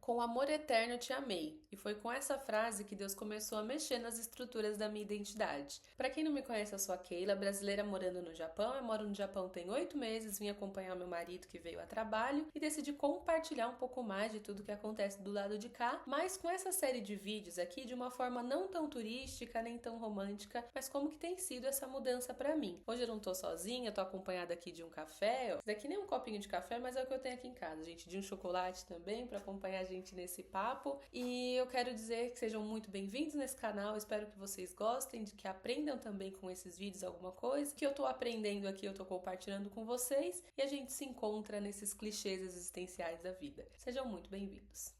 Com amor eterno eu te amei. E foi com essa frase que Deus começou a mexer nas estruturas da minha identidade. Para quem não me conhece, eu sou a Keila, brasileira morando no Japão. Eu moro no Japão tem 8 meses, vim acompanhar meu marido que veio a trabalho e decidi compartilhar um pouco mais de tudo que acontece do lado de cá, mas com essa série de vídeos aqui de uma forma não tão turística, nem tão romântica, mas como que tem sido essa mudança para mim. Hoje eu não tô sozinha, tô acompanhada aqui de um café. Esse daqui nem um copinho de café, mas é o que eu tenho aqui em casa, gente, de um chocolate também para acompanhar a gente nesse papo. E eu quero dizer que sejam muito bem-vindos nesse canal. Espero que vocês gostem, de que aprendam também com esses vídeos alguma coisa. Que eu tô aprendendo aqui, eu tô compartilhando com vocês e a gente se encontra nesses clichês existenciais da vida. Sejam muito bem-vindos.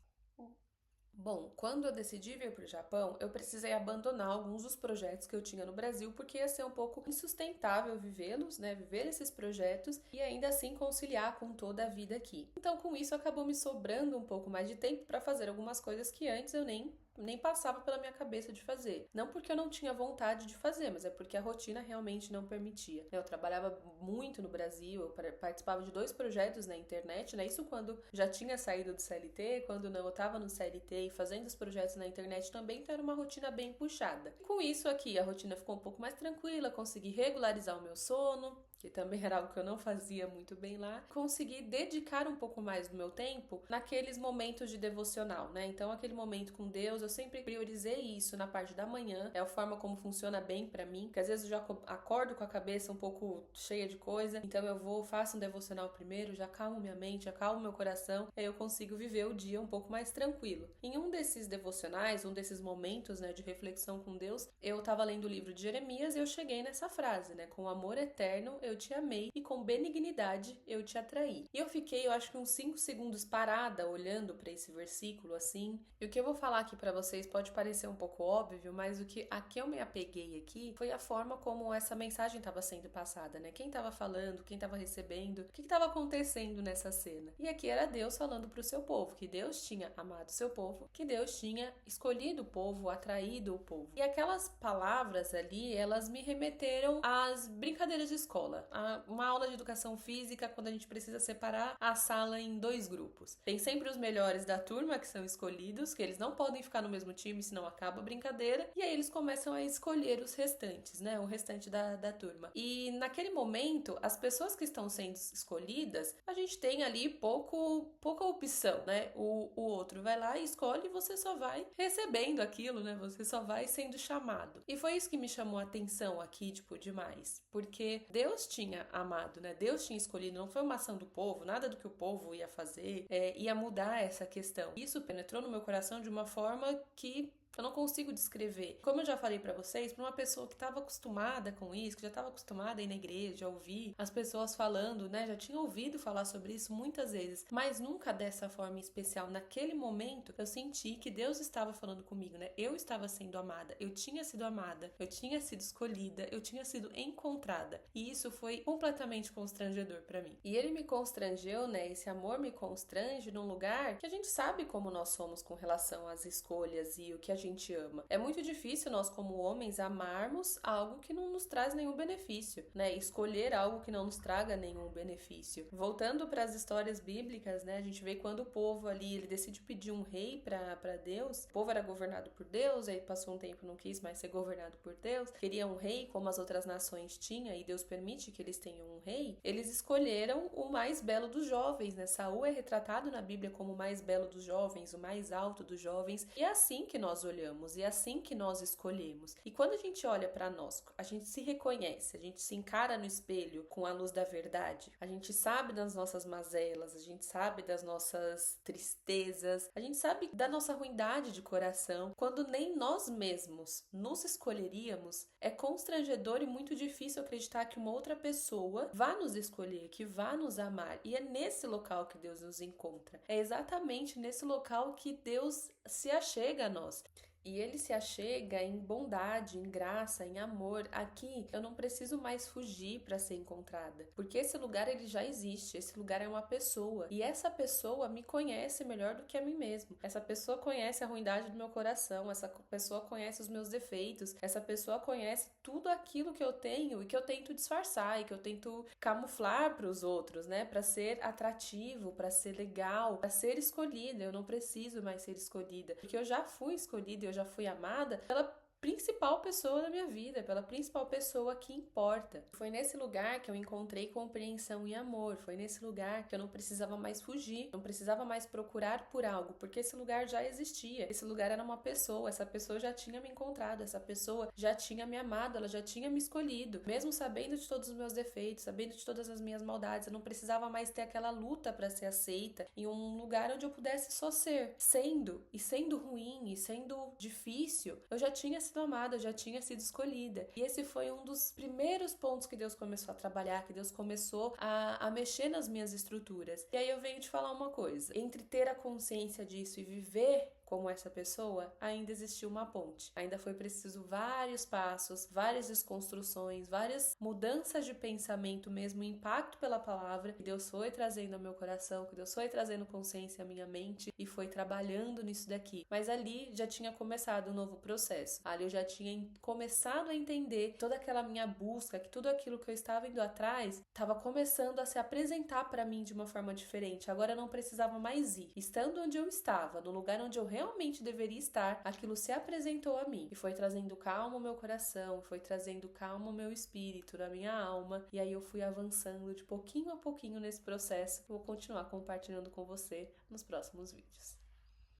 Bom, quando eu decidi vir para o Japão, eu precisei abandonar alguns dos projetos que eu tinha no Brasil, porque ia ser um pouco insustentável vivê-los, né? Viver esses projetos e ainda assim conciliar com toda a vida aqui. Então, com isso, acabou me sobrando um pouco mais de tempo para fazer algumas coisas que antes eu nem passava pela minha cabeça de fazer. Não porque eu não tinha vontade de fazer, mas é porque a rotina realmente não permitia. Eu trabalhava muito no Brasil, eu participava de 2 projetos na internet, né? Isso quando já tinha saído do CLT, quando não, eu tava no CLT e fazendo os projetos na internet também, então era uma rotina bem puxada. Com isso aqui, a rotina ficou um pouco mais tranquila, consegui regularizar o meu sono, que também era algo que eu não fazia muito bem lá. Consegui dedicar um pouco mais do meu tempo naqueles momentos de devocional, né? Então, aquele momento com Deus, eu sempre priorizei isso na parte da manhã. É a forma como funciona bem pra mim, porque às vezes eu já acordo com a cabeça um pouco cheia de coisa, então eu faço um devocional primeiro, já acalmo minha mente, acalmo meu coração, aí eu consigo viver o dia um pouco mais tranquilo. Em um desses devocionais, um desses momentos, né, de reflexão com Deus, eu tava lendo o livro de Jeremias e eu cheguei nessa frase, né? Com amor eterno eu te amei e com benignidade eu te atraí. E eu fiquei, eu acho que uns 5 segundos parada olhando para esse versículo assim. E o que eu vou falar aqui para vocês pode parecer um pouco óbvio, mas o que a que eu me apeguei aqui foi a forma como essa mensagem estava sendo passada, né? Quem estava falando, quem estava recebendo, o que estava acontecendo nessa cena. E aqui era Deus falando para o seu povo, que Deus tinha amado o seu povo, que Deus tinha escolhido o povo, atraído o povo. E aquelas palavras ali, elas me remeteram às brincadeiras de escola, a uma aula de educação física quando a gente precisa separar a sala em 2 grupos. Tem sempre os melhores da turma que são escolhidos, que eles não podem ficar no mesmo time, senão acaba a brincadeira, e aí eles começam a escolher os restantes, né? O restante da turma. E naquele momento, as pessoas que estão sendo escolhidas, a gente tem ali pouca opção, né? O outro vai lá e escolhe e você só vai recebendo aquilo, né? Você só vai sendo chamado. E foi isso que me chamou a atenção aqui, tipo, demais. Porque Deus tinha amado, né? Deus tinha escolhido, não foi uma ação do povo, nada do que o povo ia fazer, ia mudar essa questão. Isso penetrou no meu coração de uma forma que eu não consigo descrever. Como eu já falei pra vocês, pra uma pessoa que estava acostumada com isso, que já estava acostumada a ir na igreja, a ouvir as pessoas falando, né? Já tinha ouvido falar sobre isso muitas vezes, mas nunca dessa forma especial. Naquele momento, eu senti que Deus estava falando comigo, né? Eu estava sendo amada, eu tinha sido amada, eu tinha sido escolhida, eu tinha sido encontrada. E isso foi completamente constrangedor pra mim. E ele me constrangeu, né? Esse amor me constrange num lugar que a gente sabe como nós somos com relação às escolhas e o que a gente ama. É muito difícil nós, como homens, amarmos algo que não nos traz nenhum benefício, né? Escolher algo que não nos traga nenhum benefício. Voltando para as histórias bíblicas, né? A gente vê quando o povo ali, ele decide pedir um rei para Deus. O povo era governado por Deus, aí passou um tempo não quis mais ser governado por Deus. Queria um rei como as outras nações tinham e Deus permite que eles tenham um rei. Eles escolheram o mais belo dos jovens, né? Saul é retratado na Bíblia como o mais belo dos jovens, o mais alto dos jovens. E é assim que nós olhamos, e é assim que nós escolhemos. E quando a gente olha para nós, a gente se reconhece, a gente se encara no espelho com a luz da verdade. A gente sabe das nossas mazelas, a gente sabe das nossas tristezas, a gente sabe da nossa ruindade de coração. Quando nem nós mesmos nos escolheríamos, é constrangedor e muito difícil acreditar que uma outra pessoa vá nos escolher, que vá nos amar. E é nesse local que Deus nos encontra. É exatamente nesse local que Deus se achega a nós. E ele se achega em bondade, em graça, em amor. Aqui eu não preciso mais fugir para ser encontrada, porque esse lugar ele já existe, esse lugar é uma pessoa. E essa pessoa me conhece melhor do que a mim mesmo. Essa pessoa conhece a ruindade do meu coração, essa pessoa conhece os meus defeitos, essa pessoa conhece tudo aquilo que eu tenho e que eu tento disfarçar e que eu tento camuflar para os outros, né? Para ser atrativo, para ser legal, para ser escolhida. Eu não preciso mais ser escolhida, porque eu já fui escolhida, eu já fui amada pela principal pessoa da minha vida, pela principal pessoa que importa. Foi nesse lugar que eu encontrei compreensão e amor, foi nesse lugar que eu não precisava mais fugir, não precisava mais procurar por algo, porque esse lugar já existia, esse lugar era uma pessoa, essa pessoa já tinha me encontrado, essa pessoa já tinha me amado, ela já tinha me escolhido, mesmo sabendo de todos os meus defeitos, sabendo de todas as minhas maldades, eu não precisava mais ter aquela luta para ser aceita em um lugar onde eu pudesse só ser, sendo ruim e sendo difícil, eu já tinha sido amada, eu já tinha sido escolhida. E esse foi um dos primeiros pontos que Deus começou a trabalhar, que Deus começou a mexer nas minhas estruturas. E aí eu venho te falar uma coisa, entre ter a consciência disso e viver como essa pessoa, ainda existiu uma ponte. Ainda foi preciso vários passos, várias desconstruções, várias mudanças de pensamento mesmo, impacto pela palavra, que Deus foi trazendo ao meu coração, que Deus foi trazendo consciência à minha mente e foi trabalhando nisso daqui. Mas ali já tinha começado um novo processo. Ali eu já tinha começado a entender toda aquela minha busca, que tudo aquilo que eu estava indo atrás estava começando a se apresentar para mim de uma forma diferente. Agora eu não precisava mais ir. Estando onde eu estava, no lugar onde eu realmente deveria estar, aquilo se apresentou a mim e foi trazendo calma ao meu coração, foi trazendo calma ao meu espírito, na minha alma, e aí eu fui avançando de pouquinho a pouquinho nesse processo. Vou continuar compartilhando com você nos próximos vídeos.